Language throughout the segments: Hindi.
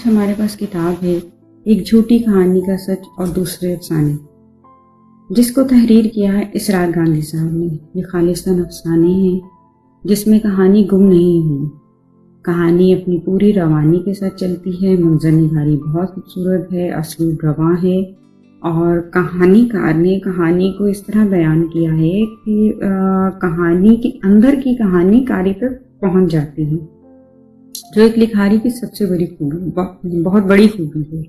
हमारे पास किताब है एक झूठी कहानी का सच और दूसरे अफसाने, जिसको तहरीर किया है इसरार गांधी साहब ने। ये खालिस्तान अफसाने हैं जिसमें कहानी गुम नहीं हुई। कहानी अपनी पूरी रवानी के साथ चलती है। मंजर निगारी बहुत खूबसूरत है, असलूब रवां है और कहानीकार ने कहानी को इस तरह बयान किया है कि कहानी के अंदर की कहानी कारी तक पहुंच जाती है, जो एक लिखारी की सबसे बड़ी खूबी, बहुत बड़ी खूबी है।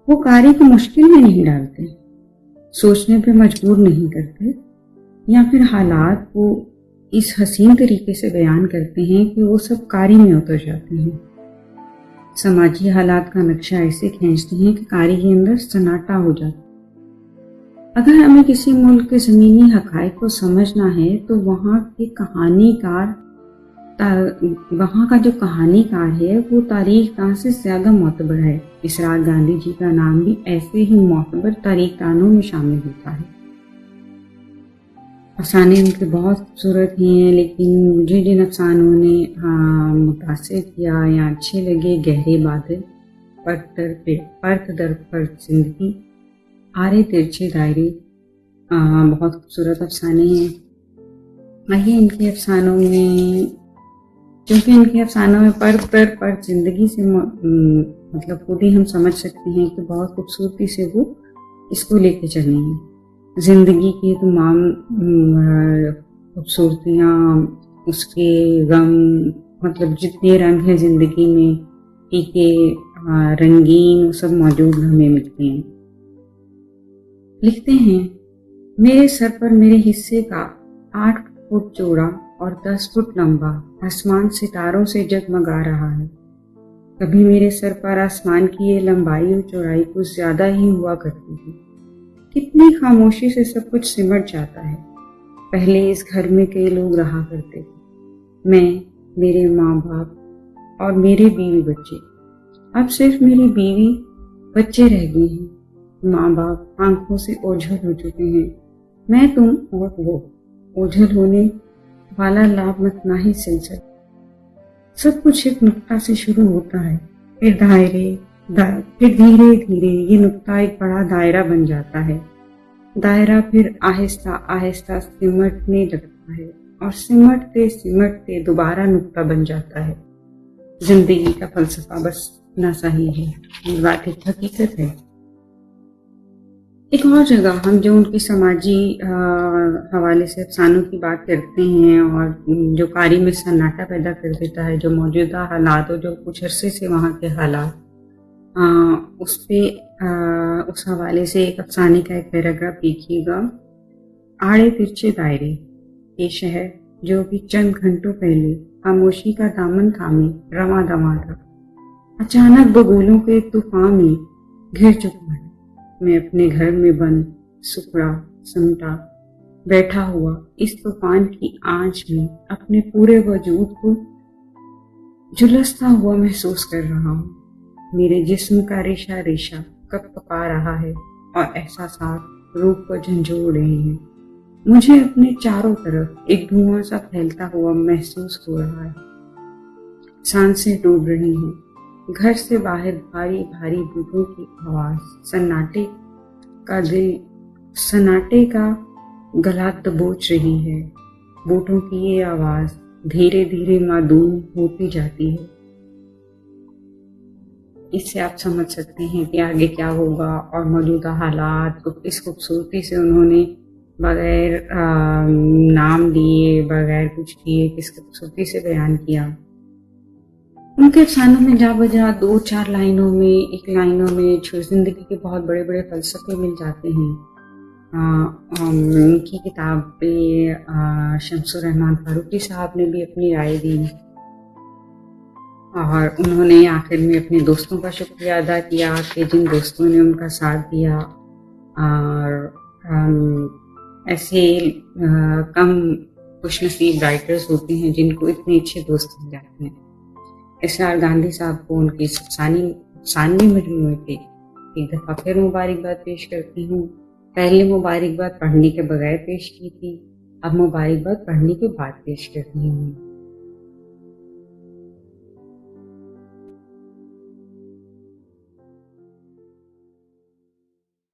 वो कारी को मुश्किल में नहीं डालते, सोचने पे मजबूर नहीं करते, या फिर हालात को इस हसीन तरीके से बयान करते हैं कि वो सब कारी में उतर जाते हैं। समाजी हालात का नक्शा ऐसे खींचते हैं कि कारी के अंदर सन्नाटा हो जाता। अगर हमें किसी मुल्क के ज़मीनी हक़ाइक़ को समझना है तो वहाँ का जो कहानीकार है वो तारीख़दान से ज़्यादा मोतबर है। इसरार गांधी जी का नाम भी ऐसे ही मोतबर तारीख़दानों में शामिल होता है। अफसाने उनके बहुत खूबसूरत हैं, लेकिन मुझे जिन अफसानों ने मुतासिर किया या अच्छे लगे, गहरे बादल, पर्त दर पर्त जिंदगी, आरे तिरछे दायरे, बहुत खूबसूरत अफसाने हैं। आइए इनके अफसानों में, क्योंकि इनके अफसानों में पर्त दर पर्त जिंदगी से मतलब खुद ही हम समझ सकते हैं कि बहुत खूबसूरती से वो इसको लेके चले हैं। जिंदगी की तमाम खूबसूरतियाँ, उसके गम, मतलब जितने रंग हैं जिंदगी में, फीके, रंगीन, वो सब मौजूद हमें मिलते हैं। लिखते हैं, मेरे सर पर मेरे हिस्से का 8 फुट चौड़ा और 10 फुट लंबा आसमान सितारों से जगमगा रहा है। कभी मेरे सर पर आसमान की ये लंबाई और चौड़ाई कुछ ज्यादा ही हुआ करती थी। कितनी खामोशी से सब कुछ सिमट जाता है। पहले इस घर में कई लोग रहा करते थे, मैं, मेरे माँ बाप और मेरे बीवी बच्चे। अब सिर्फ मेरी बीवी बच्चे रह गए हैं। माँ बाप आंखों से ओझल हो चुके हैं। मैं, तुम और वो, ओझल होने वाला लाभमतनाही सिलसिला। सब कुछ एक नुक्ता से शुरू होता है, फिर धीरे धीरे ये नुक्ता एक बड़ा दायरा बन जाता है। दायरा फिर आहिस्ता आहिस्ता सिमटने लगता है और सिमटते सिमटते दोबारा नुक्ता बन जाता है। जिंदगी का फलसफा बस इतना सही है, ये बात एक हकीकत है। एक और जगह हम जो उनके समाजी हवाले से अफसानों की बात करते हैं और जो कारी में सन्नाटा पैदा कर देता है, जो मौजूदा हालात और जो कुछ अरसे से वहाँ के हालात, उस हवाले से एक अफसाने का एक पैराग्राफ लिखिएगा। आड़े तिरछे दायरे, ये शहर जो भी चंद घंटों पहले खामोशी का दामन थामे रवा दवा था, अचानक बबूलों के तूफान में घिर चुका है। मैं अपने घर में बंद, सुखड़ा समटा बैठा हुआ इस तूफान की आंच में अपने पूरे वजूद को झुलसता हुआ महसूस कर रहा हूँ। मेरे जिस्म का रेशा रेशा कपकपा रहा है और एहसासात रूह को झंझोड़ रहे हैं। मुझे अपने चारों तरफ एक धुआं सा फैलता हुआ महसूस हो रहा है। सांसें डूब रही हैं। घर से बाहर भारी भारी बूटों की आवाज सन्नाटे का गला दबोच रही है। बूटों की ये आवाज धीरे धीरे मादूम होती जाती है। इससे आप समझ सकते हैं कि आगे क्या होगा और मौजूदा हालात को इस खूबसूरती से उन्होंने बगैर नाम लिए, बगैर कुछ किए, किस खूबसूरती से बयान किया। उनके अफसानों में जा बजा 2-4 लाइनों में, एक लाइनों में जिंदगी के बहुत बड़े बड़े फलसफे मिल जाते हैं। उनकी किताब पे शम्सुर रहमान फारूकी साहब ने भी अपनी राय दी और उन्होंने आखिर में अपने दोस्तों का शुक्रिया अदा किया कि जिन दोस्तों ने उनका साथ दिया। और ऐसे कम खुशनसीब राइटर्स होते हैं जिनको इतने अच्छे दोस्त मिल जाते हैं। इसरार गांधी साहब को उनकी अफसानी मजमूए पे एक दफ़ा फिर मुबारकबाद पेश करती हूँ। पहले मुबारकबाद पढ़ने के बगैर पेश की थी, अब मुबारकबाद पढ़ने के बाद पेश करती हूँ।